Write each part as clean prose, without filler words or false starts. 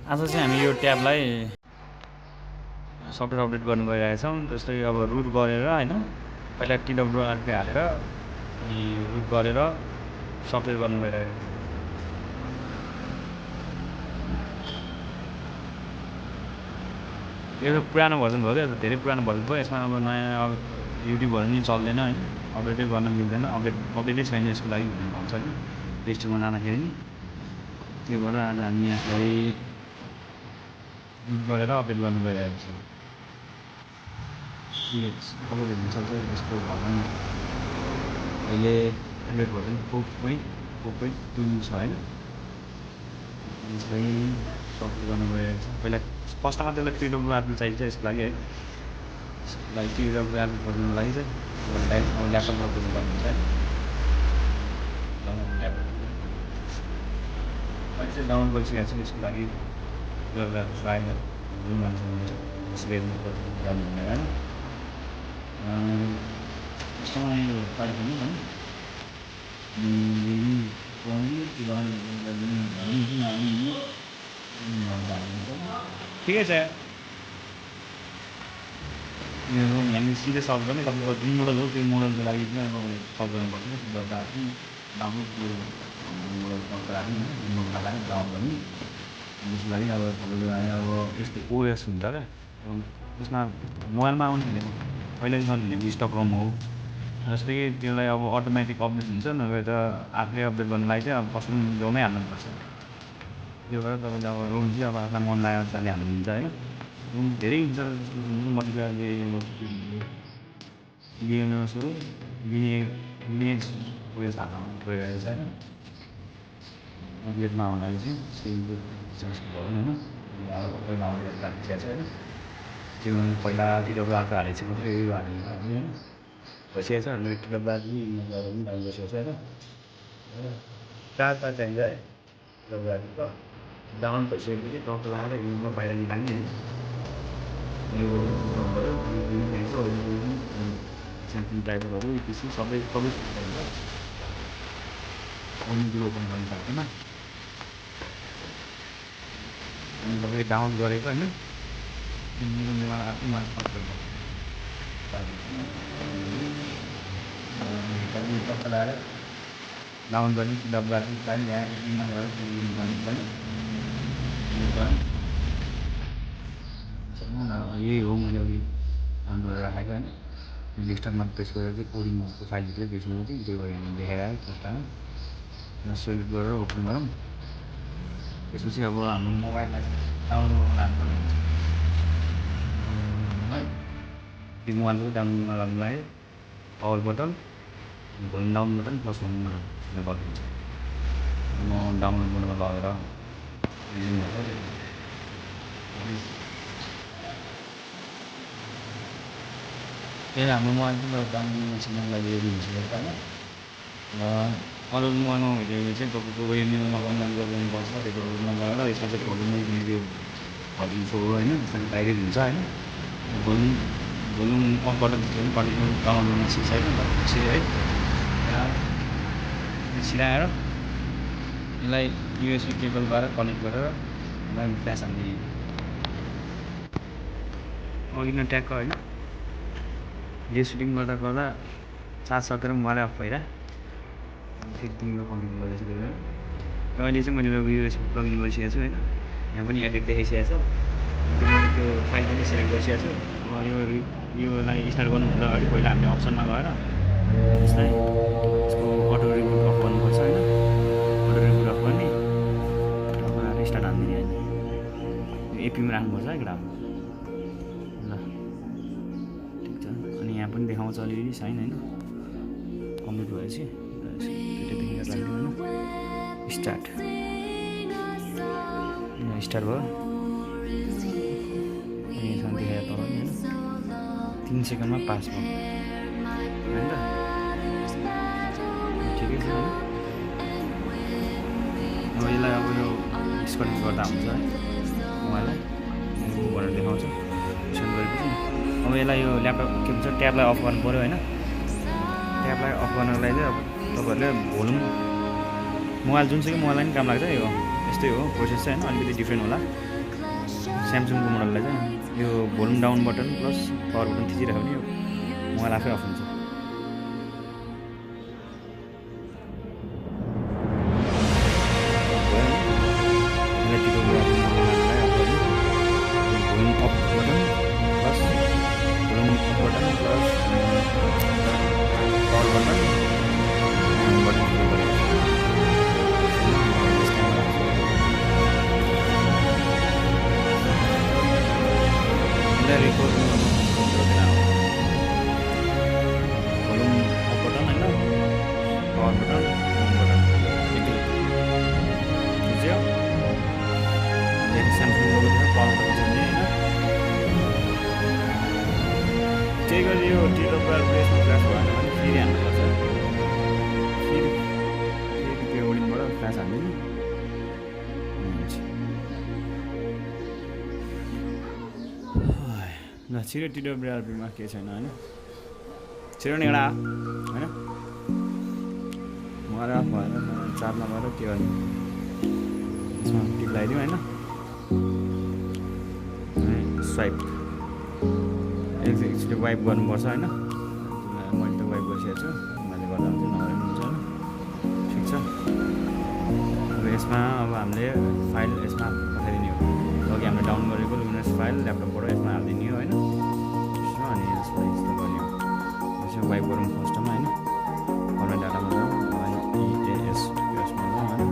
आज चाहिँ हामी यो ट्याबलाई सफ्टवेयर अपडेट गर्नु गइरहेछौँ। जस्तै अब रुट गरेर होइन, पहिला TWRP हालेर अनि रुट गरेर सफ्टवेयर गर्नु गइरहेको। यो त पुरानो भर्जन भयो क्या, धेरै पुरानो भर्जन भयो। यसमा अब नयाँ अब युट्युबहरू नि चल्दैन होइन, अपडेटै गर्न मिल्दैन, अपडेटै छैन यसको लागि भन्ने भन्छ कि रेजिस्टरमा जाँदाखेरि नि। त्यो भएर आज हामी यसलाई रुट गरेर अपडेट गर्नु गइरहेको छौँ। तपाईँले हेर्न सक्छ यसको भर्जन अहिले एन्ड्रोइड भर्जन 4.2 छ होइन। यसलाई सफ्टवेयर गर्नु गइरहेको छ। पहिला फर्स्टमा त्यसलाई TWRP चाहिन्छ यसको लागि है। यसको लागि TWRP खोज्नुको लागि चाहिँ ल्यापटपमा खोज्नु पर्नुहुन्छ है। मैले चाहिँ डाउनलोड गरिसकेको छु यसको लागि फाइल जुन मान्छे स्पेस जानु भनेर होइन। यसमा यो फाइल पनि है ठिकै छ। यो हामी सिधै सर्च गर्ने, तपाईँको जुन मोडल हो त्यो मोडलको लागि चाहिँ अब सर्च गर्नुपर्छ। डाउनलोड त्यो मोडल सर्च राख्ने होइन, मोडलको लागि डाउनलोड गर्ने। त्यसको लागि अब तपाईँको अब यस्तो OS हुन्छ क्या, त्यसमा मोबाइलमा आउने भनेको पहिल्यै नलिने स्टक रम हो। जस्तै कि त्यसलाई अब अटोमेटिक अपडेट हुन्छ, नभए त आफूले अपडेट गर्नुलाई चाहिँ अब कसैले ल्याउनै हाल्नुपर्छ। त्यो भएर तपाईँले अब रोम चाहिँ अब आफूलाई मन लागेको अनुसारले हाल्नुहुन्छ होइन। रोम धेरै हुन्छ, लिनेज OS हाल्न गइरहेको छ होइन। अपडेटमा आउनलाई चाहिँ भयो होइन, पहिला अपडेट राखिसकेको छ होइन। त्यो पहिला TWRP हालेको छ मात्रै यो हालेको होइन, भइसकेको छ। हामीले TWRP पनि डाउनलोड गरिसकेको छ होइन। चार चाहिन्छ है TWRP डाउनलोड भइसकेपछि टक्क लगाएर युमा बाहिर निकाल्ने होइन। यो स्यामसङ ड्राइभरहरू त्यसै सबै हुन्छ। ओपन गर्नु सक्दैन अनि तपाईँले डाउनलोड गरेको होइन। टक्क लगाएर डाउनलोड गर्ने TWRP यही हो। मैले अघि डाउनलोड गरेर राखेको होइन। डेस्कटपमा प्रेस गरेर चाहिँ कोडिङको फाइलभित्रै देख्नु चाहिँ त्यो देखाएर आयो फर्स्टमा सेलेक्ट गरेर ओपन गरौँ। त्यसपछि अब हाम्रो मोबाइललाई डाउनलोड गर्नुपर्ने हुन्छ है। त्यो मोबाइलको डाउनलोड गर्नुलाई power button, volume down button, plus home button गरिदिन्छ। म डाउनलोड गर्नुमा लगेर हाम्रो मोबाइल चाहिँ डाउनलोड सिग्नल लागि भइसकेको होइन। अरू मोबाइलमा हेऱ्यो चाहिँ तपाईँको वेबमा अनलाइन गर्नुपर्छ। त्यो नगरेर यसमा चाहिँ भोल्युमको होइन डाइरेक्ट हुन्छ होइन। भोल्युम अफ बटन पनि कन्टिन्यू डाउनलोड गर्न सिक्छ है। छिराएर यसलाई USB केबलबाट कनेक्ट गरेर यसलाई फ्ल्यास हान्ने अघि न ट्याक्क होइन। यो सुटिङ गर्दा चार्ज सकेर मोबाइल अफ भइरह फेरि तिम्रो कम्प्युटर गर्दैछु त्यो। अहिले चाहिँ मैले USB प्लग इन गरिसकेको छु होइन। यहाँ पनि एडिट देखाइसकेको छ। त्यो फाइल पनि सेलेक्ट गरिसकेको छु। योलाई स्टार्ट गर्नुभन्दा अगाडि पहिला हामीले अप्सनमा गएर यसलाई यसको अटो रिबुट अफ गर्नुपर्छ होइन। अटो रिबुट अफ गर्ने तपाईँहरू स्टार्ट हानिदिने होइन। एपीमा राख्नुपर्छ है ग्राफ ल। ठिक छ। अनि यहाँ पनि देखाउँछ अलिअलि साइन होइन। कम्प्लिट भएपछि स्टार्ट स्टार्ट भयो। यहाँसम्म देखाएको तल होइन 3 सेकेन्डमा पास भयो होइन त। ठिकै छ होइन। अब यसलाई अब यो डिस्कनेक्ट गर्दा हुन्छ है मोबाइललाई भनेर देखाउँछ। सेन्ड गरेपछि अब यसलाई यो ल्यापटप के भन्छ ट्याबलाई अफ गर्नु पऱ्यो होइन। ट्याबलाई अफ गर्नको लागि चाहिँ अब तपाईँहरूले भोल्युम मोबाइल जुनसुकै मोबाइललाई पनि काम लाग्छ यो यस्तै हो प्रोसेस चाहिँ होइन, अलिकति डिफ्रेन्ट होला। स्यामसङको मोडललाई चाहिँ यो volume down button plus power button थिचिराख्यो भने यो मोबाइल आफै अफ हुन्छ। Volume off button plus volume off button plus power button record volume off button होइन, पावर बटन बुझ्यो। स्यामसङ लोगो छ, पावर बटन छ नि होइन। त्यही गरी यो TWR प्रेसमा फ्ल्यास भएन भने फेरि हाल्नुपर्छ। फेरि त्यो ओडिनबाट फ्ल्यास हाल्नु हुन्छ। ल छिटो TWRPमा केही छैन होइन, छिटो नि एउटा होइन। मलाई अफ भएर चार्ज नभएर के गर्ने, यसमा टिप लगाइदिउँ होइन। स्वाइप एकचोटि वाइप गर्नुपर्छ होइन। मैले त वाइप गरिसकेको छु, मैले गर्दा हुन्छ नगरे पनि हुन्छ होइन। ठिक छ। अब यसमा अब हामीले फाइल यसमा पठाइदिने हो। अघि हामीले डाउन गरेको लुमिनस फाइल ल्यापटपबाट यसमा हालिदिने हो होइन। अनि यसमा यस्तो गर्ने हो। यसो वाइप गरौँ फर्स्टमा होइन। फर्मेट डाटामा जाउँ, EAS यसमा जाउँ होइन।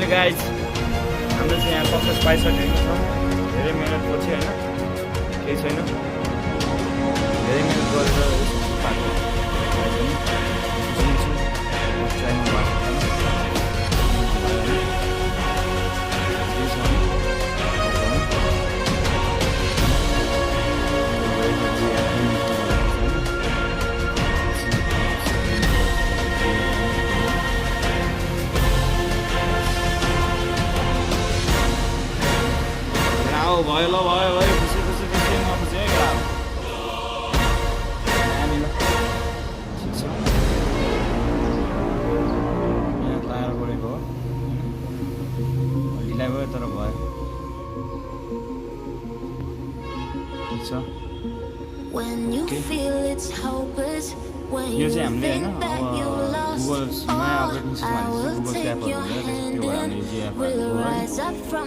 गाइज हाम्रो चाहिँ यहाँ सक्सेस पाइसकेको छ। धेरै धेरै मेहनत पछि होइन केही छैन धेरै मेहनत गरेर पाएको भयो ल भयो भयो खुसी खुसी खुसी नखुसी है ग्राम हामी ल ठिक छ यहाँ तयार गरेको हो ढिलाइ भयो तर भयो ठिक छ यो चाहिँ हामीले होइन अब गुगल नयाँ अपरेटिङ सिस्टम गुगल एपहरू हुन्छ त्यो भएर हामीले यो एपहरू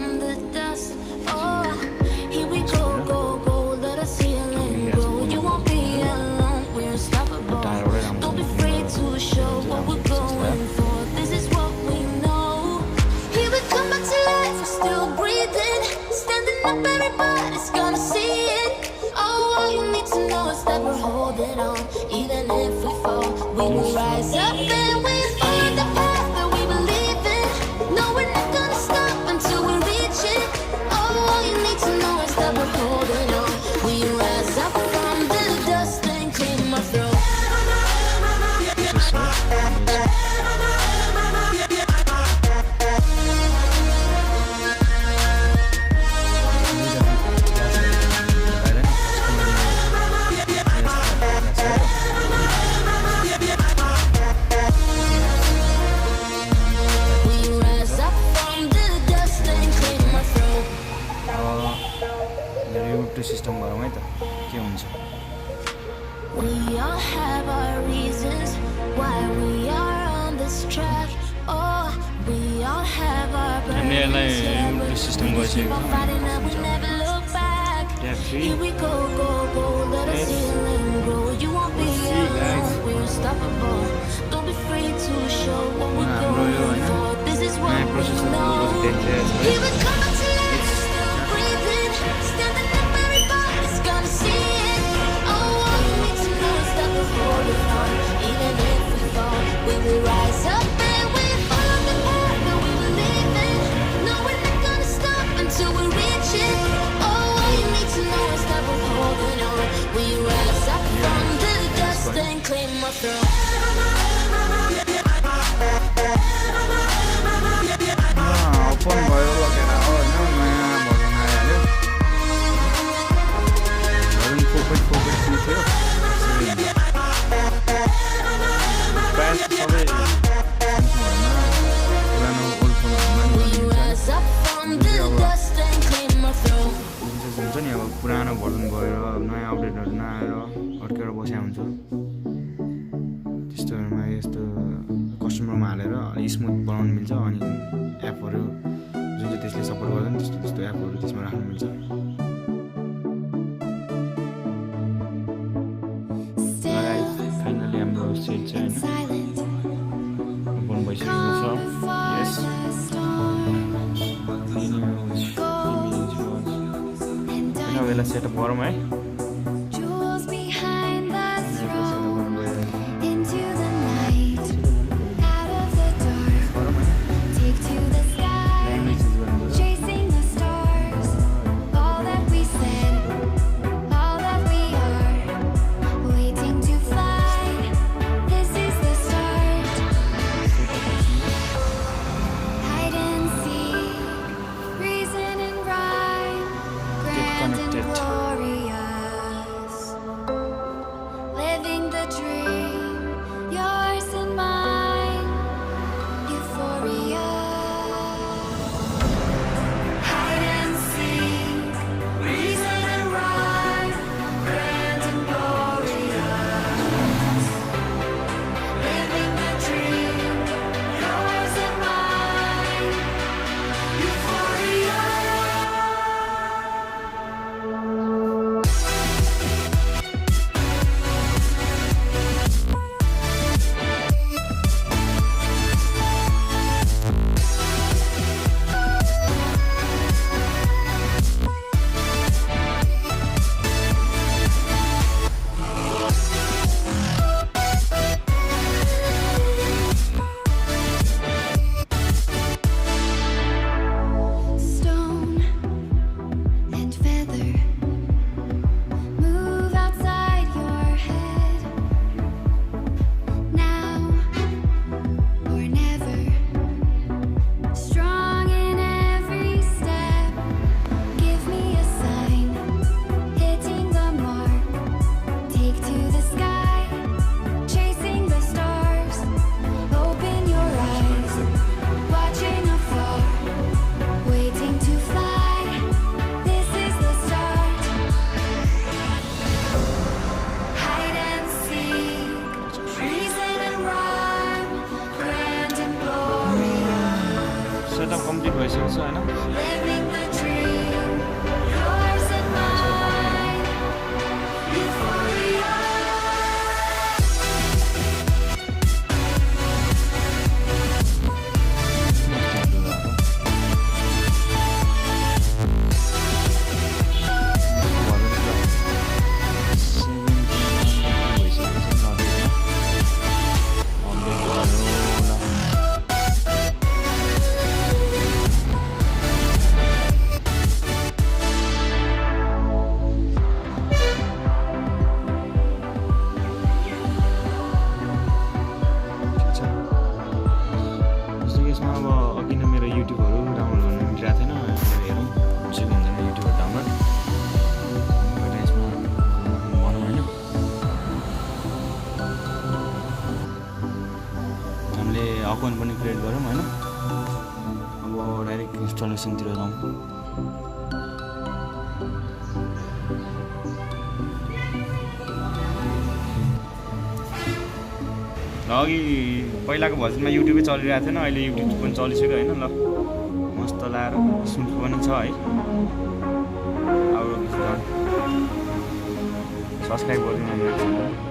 Oh, here we go, go, go, let us heal and grow. You won't be alone, we're unstoppable. Don't be afraid to show what we're going for. This is what we know. Here we come back to life, we're still breathing. Standing up, everybody's gonna see it. Oh, all you need to know is that we're holding on. Even if we fall, we will rise up and we'll find the path that we believe in. No, we're not gonna stop until we reach it. All you need to know is that we're holding on. We rise up from the dust and clean my throat. We rise up from the dust and clean my throat. YouTube system गरौँ है त के हुन्छ We all have our reasons why we are on this track. Oh, we all have our हामीले यसलाई burdens. Yeah, YouTube but system we keep गरिसकेको on fighting and we never look back. Here we go, go, go, let us heal and grow. You won't be alone, we're unstoppable. Don't be afraid to show what we're going for. This is what we know. Here we come back to life, still breathing. Standing up, everybody's gonna see it. Oh, all you need to know is that we're holding on. Even if we fall, we will rise up and we'll follow the path that we believe in. No, we're not gonna stop until we reach it. Oh, all you need to know is that we're holding on. We rise up from the dust and claim our throne. Open भयो लगेर हो होइन नयाँ version आइहाल्यो version 4.4.2 थियो प्रायः सबै पुरानो ओल्ड फोनहरूमा We rise up from the dust and claim our throne. हुन्छ नि अब पुरानो भर्जन भएर नयाँ अपडेटहरू नआएर अड्केर बस्या हुन्छ त्यस्तोहरूमा यस्तो कस्टमरमा हालेर अलिक स्मुथ बनाउनु मिल्छ अनि एपहरू जुन चाहिँ त्यसले सपोर्ट गर्दैन त्यस्तो त्यस्तो एपहरू त्यसमा राख्नु मिल्छ फाइनली हाम्रो सेट चाहिँ होइन ओपन भइसकेको छ यस बेला सेटअप गरौँ है Jewels behind the throne, into the night, out of the dark, take to the sky, chasing the stars. All that we said, all that we are, waiting to fly. This is the start. Hide and seek, reason and rhyme, grand and glorious. Account पनि create गरौँ होइन। अब direct इन्स्टलेसनतिर जाउँ। अघि पहिलाको भर्जनमा युट्युबै चलिरहेको थिएन, अहिले युट्युब पनि चलिसक्यो होइन। ल मस्त लाएर स्मुथ पनि छ है। अब सब्सक्राइब गरिदिनु।